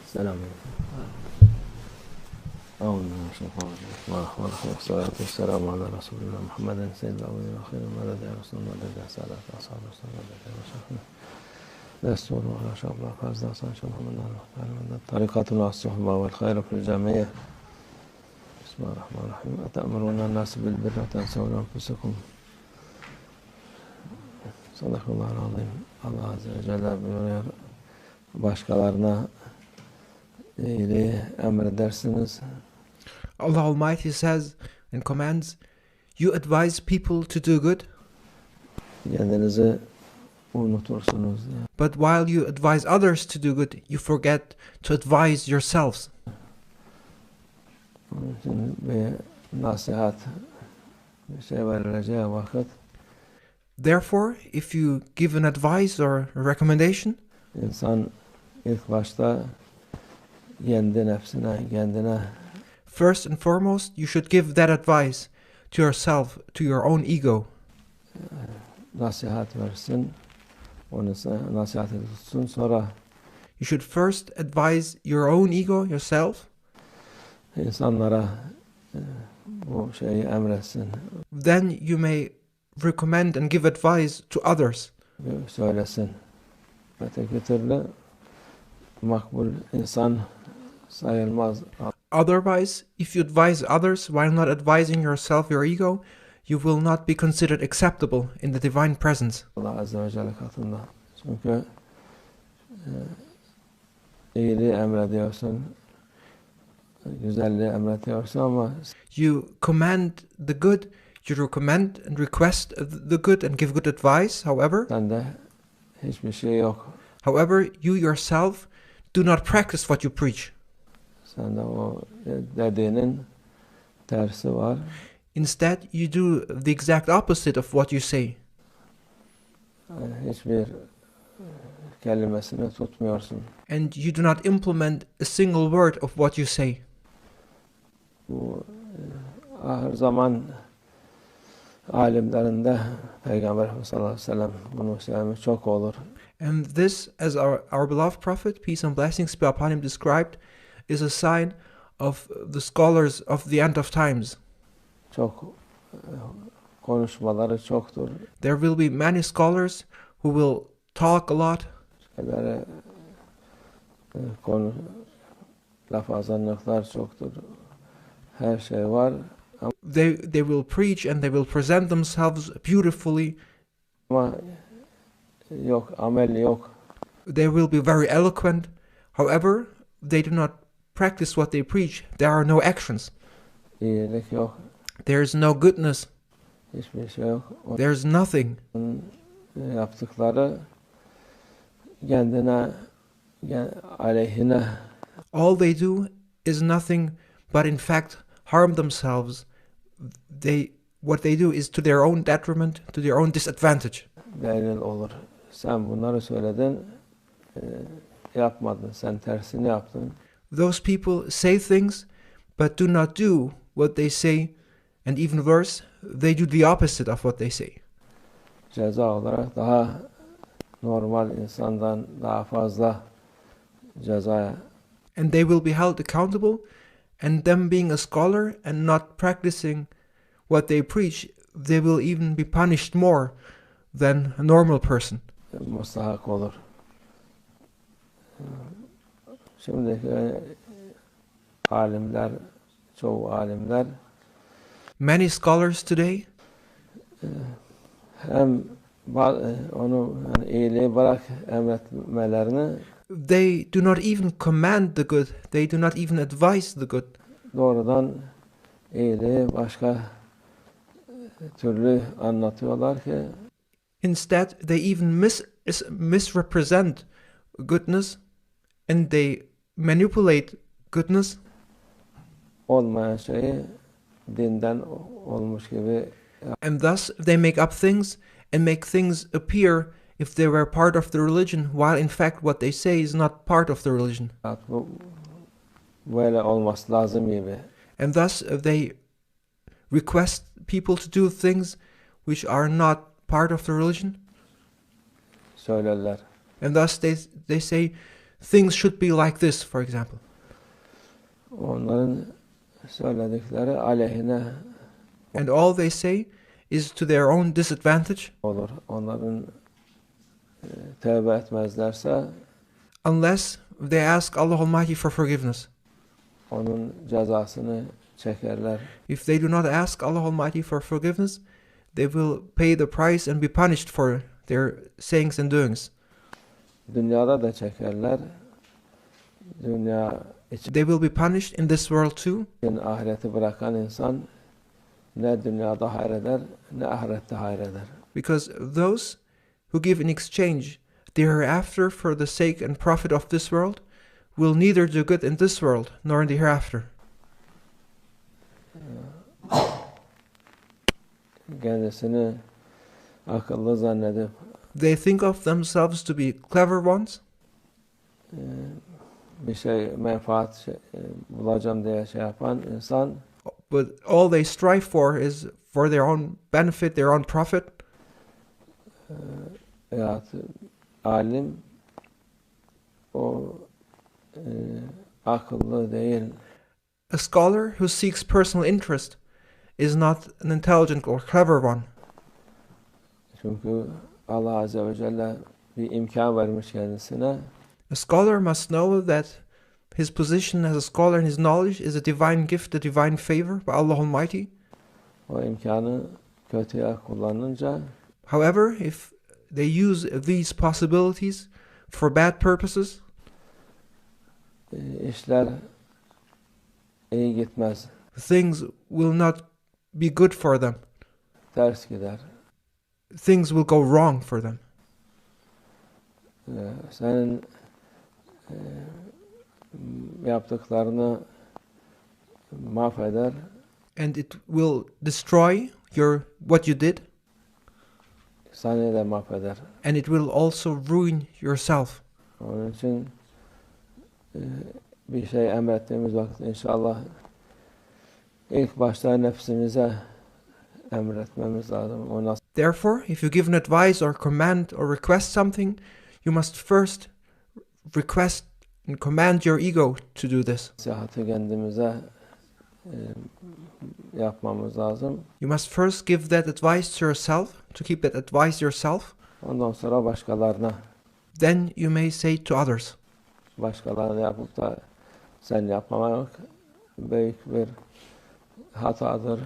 السلام عليكم. والصلاة والسلام على رسول الله محمد سيد الأولين والآخرين مدد يا رسول الله مدد يا سادة أصحاب رسول الله مدد يا شيخنا دستور وعلى شعب الله فاز داصان شيخ محمد المختار طريقة والصحبة والخير في الجميع. بسم الله الرحمن الرحيم. أتأمرون الناس بالبر وتنسون أنفسكم. صدق الله العظيم. Allah Azze ve Celle buyuruyor, başkalarına iyiliği emredersiniz. Allah Almighty says and commands, you advise people to do good, Kendinizi unutursunuz. but while you advise others to do good, you forget to advise yourselves. Onun için bir nasihat, bir şey verileceği vakit Therefore, if you give an advice or a recommendation, insan ilk başta kendi nefsine, kendine first and foremost, you should give that advice to yourself, to your own ego. nasihat versin, onu nasihat tutsun, sonra You should first advise your own ego, yourself, insanlara bu şeyi emretsin, then you may recommend and give advice to others. söylesin. Öteki türlü makbul insan sayılmaz. Otherwise, if you advise others while not advising yourself, your ego, you will not be considered acceptable in the divine presence. Allah Azze ve Celle katında. Çünkü iyiliği emrediyorsun, güzelliği emrediyorsun ama You command the good, you recommend and request the good and give good advice, sende hiçbir şey yok. however, you yourself do not practice what you preach. Sende o dediğinin tersi var. Instead, you do the exact opposite of what you say. Hiçbir kelimesini tutmuyorsun. And you do not implement a single word of what you say. Bu ahir zaman alimlerinde Peygamber sallallahu aleyhi ve sellem bunu söylemiş çok olur. And this, as our beloved Prophet, peace and blessings be upon him, described, is a sign of the scholars of the end of times. Çok konuşmaları çoktur. There will be many scholars who will talk a lot. Şeyleri lafazanlıklar çoktur. Her şey var. They will preach and they will present themselves beautifully. Ama yok, amel yok. They will be very eloquent. However, they do not practice what they preach. There are no actions. İyilik yok. There is no goodness. Hiçbir şey yok. There is nothing. Onun yaptıkları kendine, aleyhine. All they do is nothing but in fact harm themselves. What they do is to their own detriment, to their own disadvantage. Delil olur. Sen bunları söyledin, yapmadın. Sen tersini yaptın. Those people say things but do not do what they say, and even worse, they do the opposite of what they say. Ceza olarak daha normal insandan daha fazla cezaya. And they will be held accountable, and them being a scholar and not practicing what they preach, they will even be punished more than a normal person. Mustahak olur. Şimdiki alimler, çoğu alimler Many scholars today, hem onu iyiliği bırak emretmelerini they do not even command the good, they do not even advise the good. doğrudan iyiliği başka türlü anlatıyorlar ki Instead, they even misrepresent goodness, and they manipulate goodness, olmayan şeyi dinden olmuş gibi. and thus they make up things and make things appear if they were part of the religion, while in fact what they say is not part of the religion. Bu böyle olması lazım gibi. And thus they request people to do things which are not part of the religion. Söylerler. And thus they say, things should be like this, for example. Onların söyledikleri aleyhine And all they say is to their own disadvantage, olur. Onların tövbe etmezlerse unless they ask Allah Almighty for forgiveness. onun cezasını çekerler. If they do not ask Allah Almighty for forgiveness, they will pay the price and be punished for their sayings and doings. Dünyada da çekerler. Dünya They will be punished in this world too, için ahireti bırakan insan ne dünyada hayreder ne ahirette hayreder. because those who give in exchange the hereafter for the sake and profit of this world will neither do good in this world nor in the hereafter. Kendisini akıllı zannedip They think of themselves to be clever ones, bir şey menfaat bulacağım diye şey yapan insan but all they strive for is for their own benefit, their own profit. veyahut alim o akıllı değil. A scholar who seeks personal interest is not an intelligent or clever one, Çünkü Allah Azze ve Celle bir imkan vermiş kendisine. A scholar must know that his position as a scholar and his knowledge is a divine gift, a divine favor by Allah Almighty. O imkanı kötüye kullanınca However, if they use these possibilities for bad purposes, işler iyi gitmez. things will not be good for them. Ters gider. Things will go wrong for them. Senin yaptıklarını mahveder. And it will destroy what you did, Seni de mahveder. and it will also ruin yourself. Onun için bir şey emrettiğimiz vakit inşallah ilk başta nefsimize emretmemiz lazım. O nasıl Therefore, if you give an advice or command or request something, you must first request and command your ego to do this. nasihatı kendimize yapmamız lazım. You must first give that advice to yourself, to keep that advice yourself. Ondan sonra başkalarına. Then you may say to others. Başkalarına yapıp da sen yapmamak büyük bir hatadır.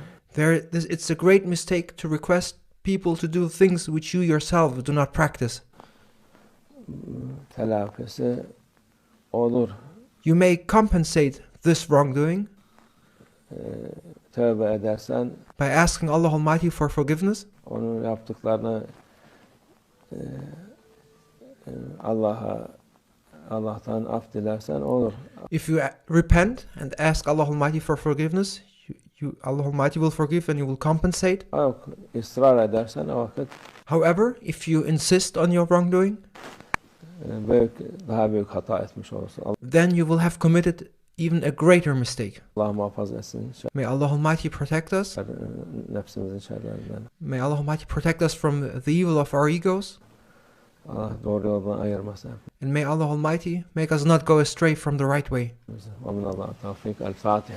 It's a great mistake to request people to do things which you yourself do not practice. Telafisi olur. You may compensate this wrongdoing Tövbe edersen by asking Allah Almighty for forgiveness. onun yaptıklarını Allah'tan af dilersen olur. If you repent and ask Allah Almighty for forgiveness, Allah Almighty will forgive and you will compensate. Yok, ısrar edersen o vakit However, if you insist on your wrongdoing, daha büyük hata etmiş olursun. then you will have committed even a greater mistake. Allah muhafaza etsin. May Allah Almighty protect us. Nefsimizin şerlerinden. May Allah Almighty protect us from the evil of our egos. Allah doğru yoldan ayırmasın. And may Allah Almighty make us not go astray from the right way. Amin. Allah tevfik. El-Fatih.